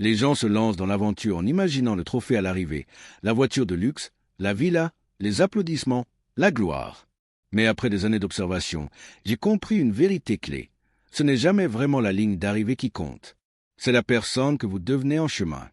Les gens se lancent dans l'aventure en imaginant le trophée à l'arrivée, la voiture de luxe, la villa, les applaudissements, la gloire. Mais après des années d'observation, j'ai compris une vérité clé. Ce n'est jamais vraiment la ligne d'arrivée qui compte. C'est la personne que vous devenez en chemin.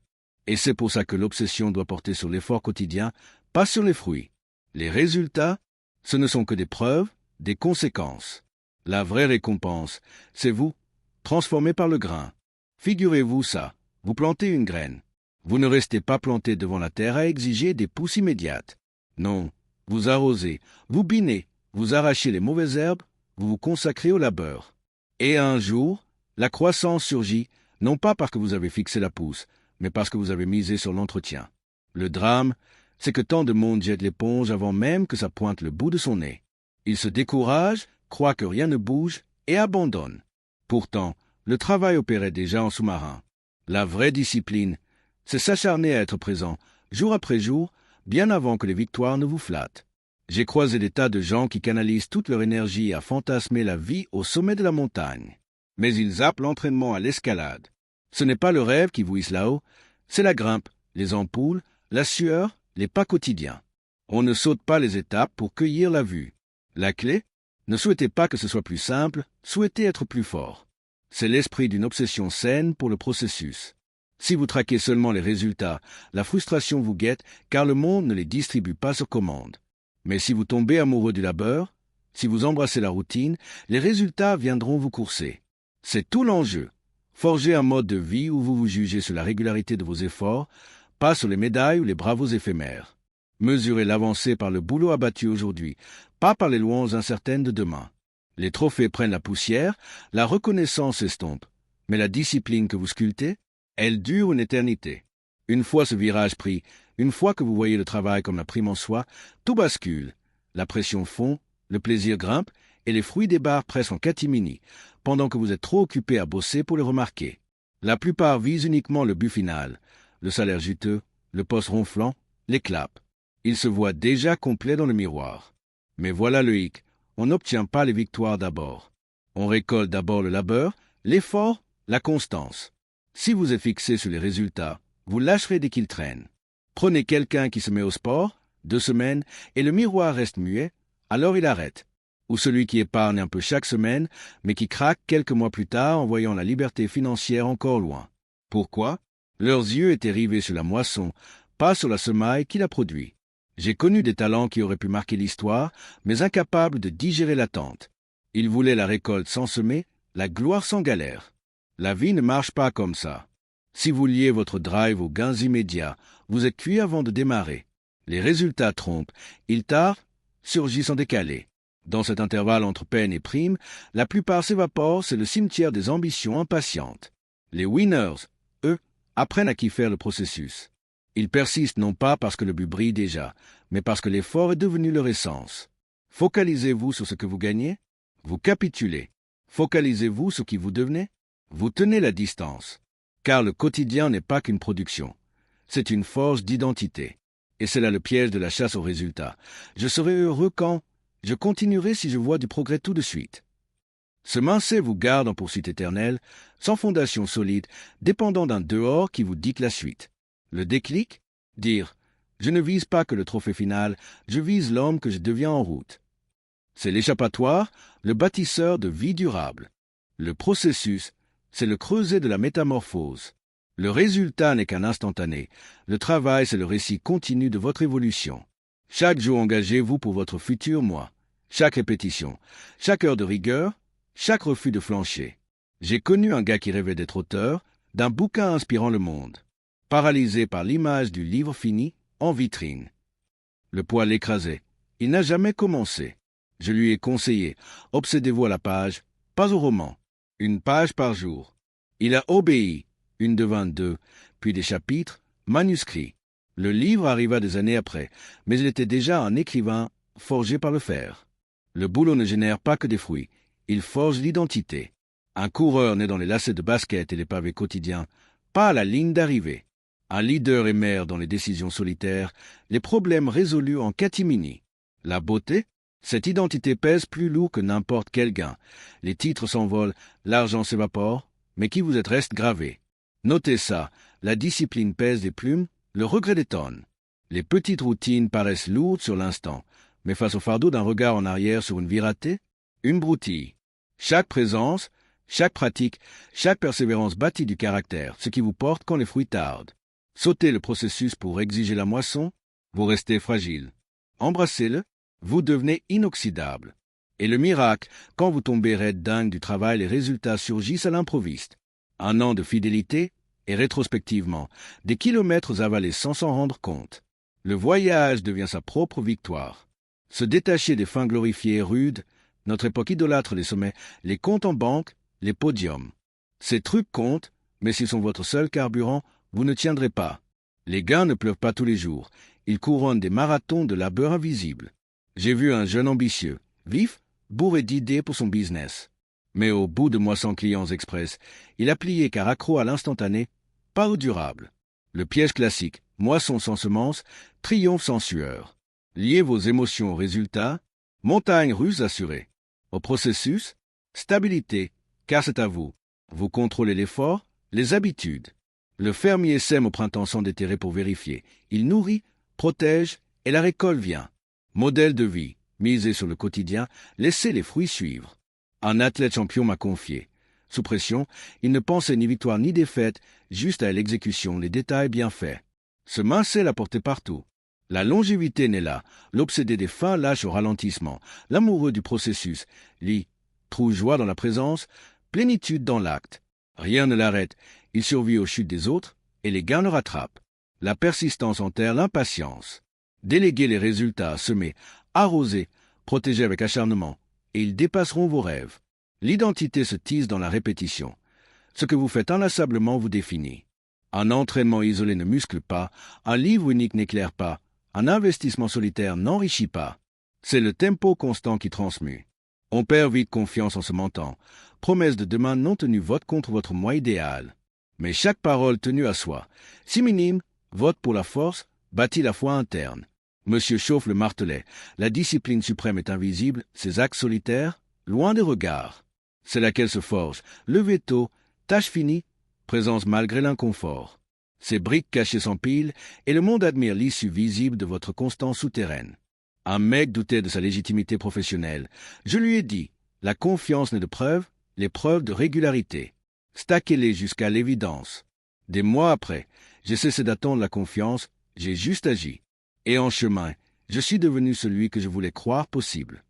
Et c'est pour ça que l'obsession doit porter sur l'effort quotidien, pas sur les fruits. Les résultats, ce ne sont que des preuves, des conséquences. La vraie récompense, c'est vous, transformé par le grain. Figurez-vous ça, vous plantez une graine. Vous ne restez pas planté devant la terre à exiger des pousses immédiates. Non, vous arrosez, vous binez, vous arrachez les mauvaises herbes, vous vous consacrez au labeur. Et un jour, la croissance surgit, non pas parce que vous avez fixé la pousse, mais parce que vous avez misé sur l'entretien. Le drame, c'est que tant de monde jette l'éponge avant même que ça pointe le bout de son nez. Ils se découragent, croient que rien ne bouge et abandonnent. Pourtant, le travail opérait déjà en sous-marin. La vraie discipline, c'est s'acharner à être présent, jour après jour, bien avant que les victoires ne vous flattent. J'ai croisé des tas de gens qui canalisent toute leur énergie à fantasmer la vie au sommet de la montagne. Mais ils zappent l'entraînement à l'escalade. Ce n'est pas le rêve qui vous hisse là-haut, c'est la grimpe, les ampoules, la sueur, les pas quotidiens. On ne saute pas les étapes pour cueillir la vue. La clé? Ne souhaitez pas que ce soit plus simple, souhaitez être plus fort. C'est l'esprit d'une obsession saine pour le processus. Si vous traquez seulement les résultats, la frustration vous guette car le monde ne les distribue pas sur commande. Mais si vous tombez amoureux du labeur, si vous embrassez la routine, les résultats viendront vous courser. C'est tout l'enjeu. Forgez un mode de vie où vous vous jugez sur la régularité de vos efforts, pas sur les médailles ou les bravos éphémères. Mesurez l'avancée par le boulot abattu aujourd'hui, pas par les louanges incertaines de demain. Les trophées prennent la poussière, la reconnaissance estompe. Mais la discipline que vous sculptez, elle dure une éternité. Une fois ce virage pris, une fois que vous voyez le travail comme la prime en soi, tout bascule. La pression fond, le plaisir grimpe, et les fruits débarquent presque en catimini, pendant que vous êtes trop occupé à bosser pour les remarquer. La plupart visent uniquement le but final, le salaire juteux, le poste ronflant, les claps. Ils se voient déjà complets dans le miroir. Mais voilà le hic, on n'obtient pas les victoires d'abord. On récolte d'abord le labeur, l'effort, la constance. Si vous êtes fixé sur les résultats, vous lâcherez dès qu'ils traînent. Prenez quelqu'un qui se met au sport, 2 semaines, et le miroir reste muet, alors il arrête. Ou celui qui épargne un peu chaque semaine, mais qui craque quelques mois plus tard en voyant la liberté financière encore loin. Pourquoi? Leurs yeux étaient rivés sur la moisson, pas sur la semaille qui la produit. J'ai connu des talents qui auraient pu marquer l'histoire, mais incapables de digérer l'attente. Ils voulaient la récolte sans semer, la gloire sans galère. La vie ne marche pas comme ça. Si vous liez votre drive aux gains immédiats, vous êtes cuit avant de démarrer. Les résultats trompent, ils tardent, surgissent en décalé. Dans cet intervalle entre peine et prime, la plupart s'évaporent, c'est le cimetière des ambitions impatientes. Les winners, eux, apprennent à kiffer le processus. Ils persistent non pas parce que le but brille déjà, mais parce que l'effort est devenu leur essence. Focalisez-vous sur ce que vous gagnez, vous capitulez. Focalisez-vous sur qui vous devenez, vous tenez la distance. Car le quotidien n'est pas qu'une production. C'est une force d'identité. Et c'est là le piège de la chasse aux résultats. Je serai heureux quand... Je continuerai si je vois du progrès tout de suite. Ce mincer vous garde en poursuite éternelle, sans fondation solide, dépendant d'un dehors qui vous dicte la suite. Le déclic? Dire « Je ne vise pas que le trophée final, je vise l'homme que je deviens en route ». C'est l'échappatoire, le bâtisseur de vie durable. Le processus, c'est le creuset de la métamorphose. Le résultat n'est qu'un instantané. Le travail, c'est le récit continu de votre évolution. Chaque jour, engagez-vous pour votre futur moi. Chaque répétition, chaque heure de rigueur, chaque refus de flancher. J'ai connu un gars qui rêvait d'être auteur, d'un bouquin inspirant le monde. Paralysé par l'image du livre fini, en vitrine. Le poids l'écrasait. Il n'a jamais commencé. Je lui ai conseillé, obsédez-vous à la page, pas au roman. 1 page par jour. Il a obéi, 1 de 22, puis des chapitres, manuscrits. Le livre arriva des années après, mais il était déjà un écrivain forgé par le fer. Le boulot ne génère pas que des fruits, il forge l'identité. Un coureur naît dans les lacets de basket et les pavés quotidiens, pas à la ligne d'arrivée. Un leader est maire dans les décisions solitaires, les problèmes résolus en catimini. La beauté? Cette identité pèse plus lourd que n'importe quel gain. Les titres s'envolent, l'argent s'évapore, mais qui vous êtes reste gravé. Notez ça, la discipline pèse des plumes, le regret des tonnes. Les petites routines paraissent lourdes sur l'instant, mais face au fardeau d'un regard en arrière sur une vie ratée, une broutille. Chaque présence, chaque pratique, chaque persévérance bâtit du caractère, ce qui vous porte quand les fruits tardent. Sautez le processus pour exiger la moisson, vous restez fragile. Embrassez-le, vous devenez inoxydable. Et le miracle, quand vous tombez raide dingue du travail, les résultats surgissent à l'improviste. Un an de fidélité, et rétrospectivement, des kilomètres avalés sans s'en rendre compte. Le voyage devient sa propre victoire. Se détacher des fins glorifiées et rudes, notre époque idolâtre les sommets, les comptes en banque, les podiums. Ces trucs comptent, mais s'ils sont votre seul carburant, vous ne tiendrez pas. Les gains ne pleuvent pas tous les jours. Ils couronnent des marathons de labeur invisible. J'ai vu un jeune ambitieux, vif, bourré d'idées pour son business. Mais au bout de mois sans clients express, il a plié car accro à l'instantané, pas au durable. Le piège classique, moisson sans semence, triomphe sans sueur. Liez vos émotions au résultat, montagne russe assurée. Au processus, stabilité, car c'est à vous. Vous contrôlez l'effort, les habitudes. Le fermier sème au printemps sans déterrer pour vérifier. Il nourrit, protège, et la récolte vient. Modèle de vie, misez sur le quotidien, laissez les fruits suivre. Un athlète champion m'a confié. Sous pression, il ne pensait ni victoire ni défaite, juste à l'exécution, les détails bien faits. Se mincer la portée partout. La longévité naît là, l'obsédé des fins lâche au ralentissement, l'amoureux du processus, trouve joie dans la présence, plénitude dans l'acte. Rien ne l'arrête, il survit aux chutes des autres, et les gains le rattrapent. La persistance enterre l'impatience. Déléguez les résultats, semez, arrosez, protégez avec acharnement, et ils dépasseront vos rêves. L'identité se tisse dans la répétition. Ce que vous faites inlassablement vous définit. Un entraînement isolé ne muscle pas, un livre unique n'éclaire pas, un investissement solitaire n'enrichit pas. C'est le tempo constant qui transmue. On perd vite confiance en se mentant. Promesse de demain non tenue vote contre votre moi idéal. Mais chaque parole tenue à soi, si minime, vote pour la force, bâtit la foi interne. Monsieur Chauffe le martelait, la discipline suprême est invisible, ses actes solitaires, loin des regards. C'est laquelle se forge, lever tôt, tâche finie, présence malgré l'inconfort. Ces briques cachées s'empilent, et le monde admire l'issue visible de votre constance souterraine. Un mec doutait de sa légitimité professionnelle. Je lui ai dit, la confiance n'est de preuve, les preuves de régularité. Stackez-les jusqu'à l'évidence. Des mois après, j'ai cessé d'attendre la confiance, j'ai juste agi. Et en chemin, je suis devenu celui que je voulais croire possible.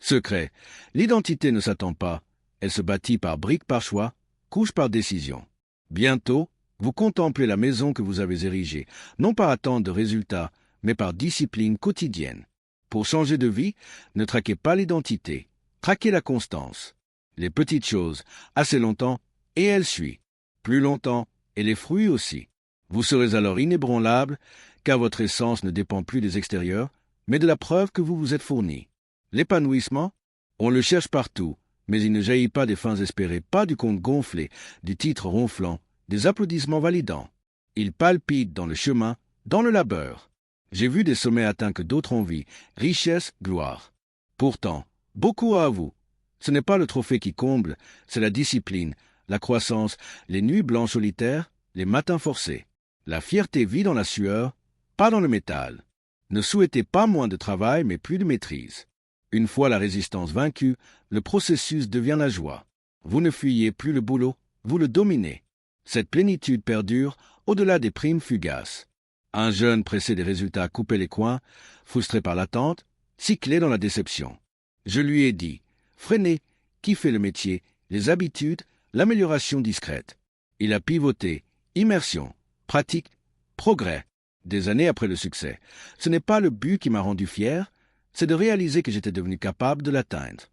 Secret, l'identité ne s'attend pas, elle se bâtit par briques par choix, couche par décision. Bientôt, vous contemplez la maison que vous avez érigée, non par attente de résultats, mais par discipline quotidienne. Pour changer de vie, ne traquez pas l'identité, traquez la constance. Les petites choses, assez longtemps, et elles suivent. Plus longtemps, et les fruits aussi. Vous serez alors inébranlable, car votre essence ne dépend plus des extérieurs, mais de la preuve que vous vous êtes fourni. L'épanouissement, on le cherche partout, mais il ne jaillit pas des fins espérées, pas du compte gonflé, du titre ronflant, des applaudissements validants. Il palpite dans le chemin, dans le labeur. J'ai vu des sommets atteints que d'autres envient, richesse, gloire. Pourtant, beaucoup à vous. Ce n'est pas le trophée qui comble, c'est la discipline, la croissance, les nuits blanches solitaires, les matins forcés. La fierté vit dans la sueur, pas dans le métal. Ne souhaitez pas moins de travail, mais plus de maîtrise. Une fois la résistance vaincue, le processus devient la joie. Vous ne fuyez plus le boulot, vous le dominez. Cette plénitude perdure au-delà des primes fugaces. Un jeune pressé des résultats coupait les coins, frustré par l'attente, cyclé dans la déception. Je lui ai dit, freinez, kiffez le métier, les habitudes, l'amélioration discrète. Il a pivoté, immersion, pratique, progrès. Des années après le succès, ce n'est pas le but qui m'a rendu fier, c'est de réaliser que j'étais devenu capable de l'atteindre.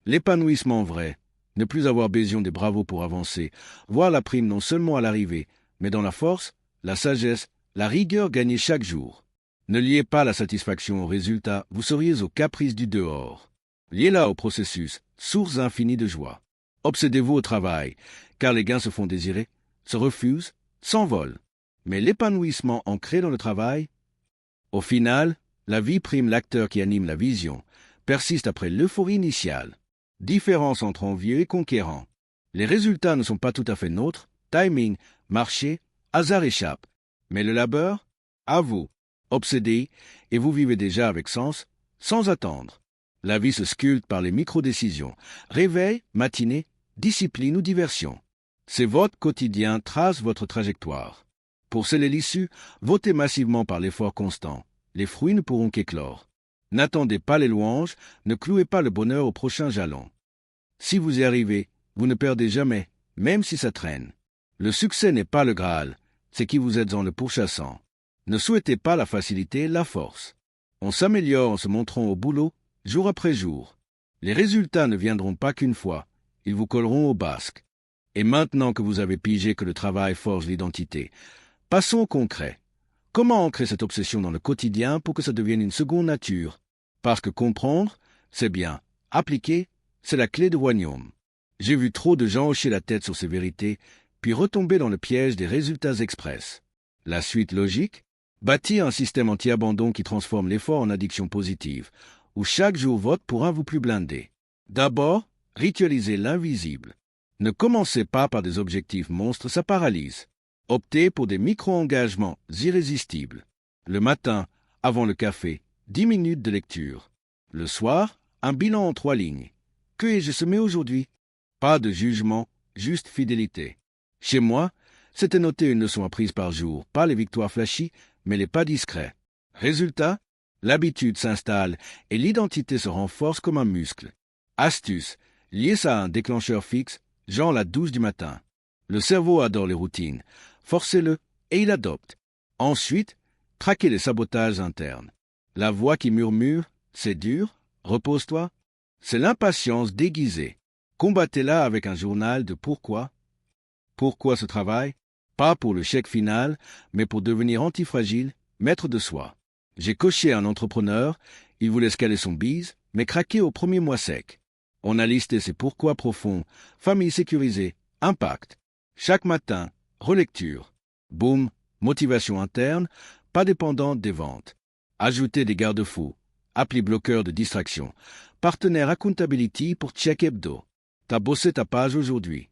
L'épanouissement vrai, ne plus avoir besoin des bravos pour avancer, voir la prime non seulement à l'arrivée, mais dans la force, la sagesse, la rigueur gagnée chaque jour. Ne liez pas la satisfaction au résultat, vous seriez aux caprices du dehors. Liez-la au processus, source infinie de joie. Obsédez-vous au travail, car les gains se font désirer, se refusent, s'envolent. Mais l'épanouissement ancré dans le travail, au final, la vie prime l'acteur qui anime la vision, persiste après l'euphorie initiale. Différence entre envieux et conquérant. Les résultats ne sont pas tout à fait nôtres, timing, marché, hasard échappe. Mais le labeur, à vous, obsédé, et vous vivez déjà avec sens, sans attendre. La vie se sculpte par les micro-décisions. Réveil, matinée, discipline ou diversion. C'est votre quotidien trace votre trajectoire. Pour sceller l'issue, votez massivement par l'effort constant. Les fruits ne pourront qu'éclore. N'attendez pas les louanges, ne clouez pas le bonheur au prochain jalon. Si vous y arrivez, vous ne perdez jamais, même si ça traîne. Le succès n'est pas le Graal, c'est qui vous êtes en le pourchassant. Ne souhaitez pas la facilité, la force. On s'améliore en se montrant au boulot, jour après jour. Les résultats ne viendront pas qu'une fois, ils vous colleront au basque. Et maintenant que vous avez pigé que le travail forge l'identité, passons au concret. Comment ancrer cette obsession dans le quotidien pour que ça devienne une seconde nature? Parce que comprendre, c'est bien. Appliquer, c'est la clé de royaume. J'ai vu trop de gens hocher la tête sur ces vérités, puis retomber dans le piège des résultats express. La suite logique? Bâtir un système anti-abandon qui transforme l'effort en addiction positive, où chaque jour vote pour un vous plus blindé. D'abord, ritualisez l'invisible. Ne commencez pas par des objectifs monstres, ça paralyse. Optez pour des micro-engagements irrésistibles. Le matin, avant le café, 10 minutes de lecture. Le soir, un bilan en 3 lignes. Que ai-je semé aujourd'hui? Pas de jugement, juste fidélité. Chez moi, c'était noter une leçon apprise par jour, pas les victoires flashy, mais les pas discrets. Résultat, l'habitude s'installe et l'identité se renforce comme un muscle. Astuce, liez ça à un déclencheur fixe, genre la douche du matin. Le cerveau adore les routines. Forcez-le et il adopte. Ensuite, traquez les sabotages internes. La voix qui murmure, c'est dur, repose-toi. C'est l'impatience déguisée. Combattez-la avec un journal de pourquoi. Pourquoi ce travail? Pas pour le chèque final, mais pour devenir antifragile, maître de soi. J'ai coché un entrepreneur, il voulait scaler son bise, mais craqué au premier mois sec. On a listé ses pourquoi profonds, famille sécurisée, impact. Chaque matin, relecture. Boum, motivation interne, pas dépendante des ventes. Ajoutez des garde-fous, appli bloqueur de distraction, partenaire accountability pour check hebdo. T'as bossé ta page aujourd'hui.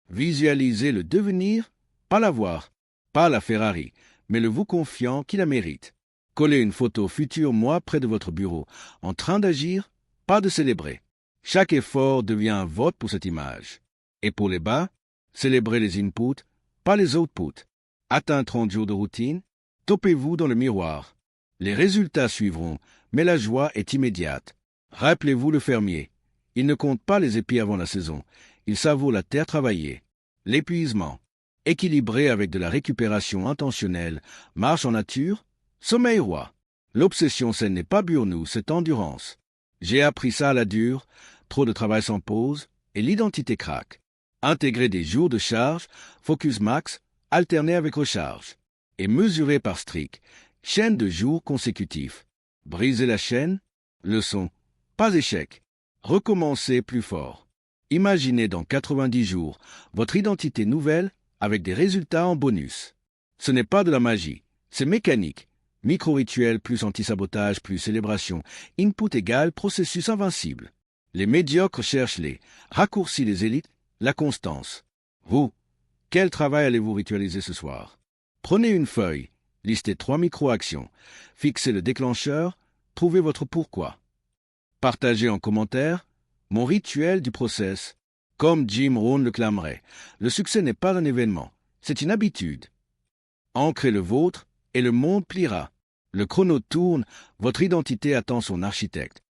Visualisez le devenir, pas l'avoir, pas la Ferrari, mais le vous confiant qui la mérite. Collez une photo futur moi près de votre bureau, en train d'agir, pas de célébrer. Chaque effort devient un vote pour cette image. Et pour les bas, célébrez les inputs, pas les outputs. Atteint 30 jours de routine, topez-vous dans le miroir. Les résultats suivront, mais la joie est immédiate. Rappelez-vous le fermier. Il ne compte pas les épis avant la saison. Il savoure la terre travaillée. L'épuisement. Équilibré avec de la récupération intentionnelle, marche en nature, sommeil roi. L'obsession saine n'est pas burnou, c'est endurance. J'ai appris ça à la dure, trop de travail sans pause, et l'identité craque. Intégrer des jours de charge, focus max, alterner avec recharge. Et mesurer par streak, chaîne de jours consécutifs. Briser la chaîne, leçon, pas échec. Recommencer plus fort. Imaginez dans 90 jours votre identité nouvelle avec des résultats en bonus. Ce n'est pas de la magie, c'est mécanique. Micro-rituel plus anti-sabotage plus célébration. Input égal processus invincible. Les médiocres cherchent les raccourcis, les élites, la constance. Vous, quel travail allez-vous ritualiser ce soir? Prenez une feuille, listez 3 micro-actions, fixez le déclencheur, trouvez votre pourquoi. Partagez en commentaire mon rituel du process. Comme Jim Rohn le clamerait, le succès n'est pas un événement, c'est une habitude. Ancrez le vôtre et le monde pliera. Le chrono tourne, votre identité attend son architecte.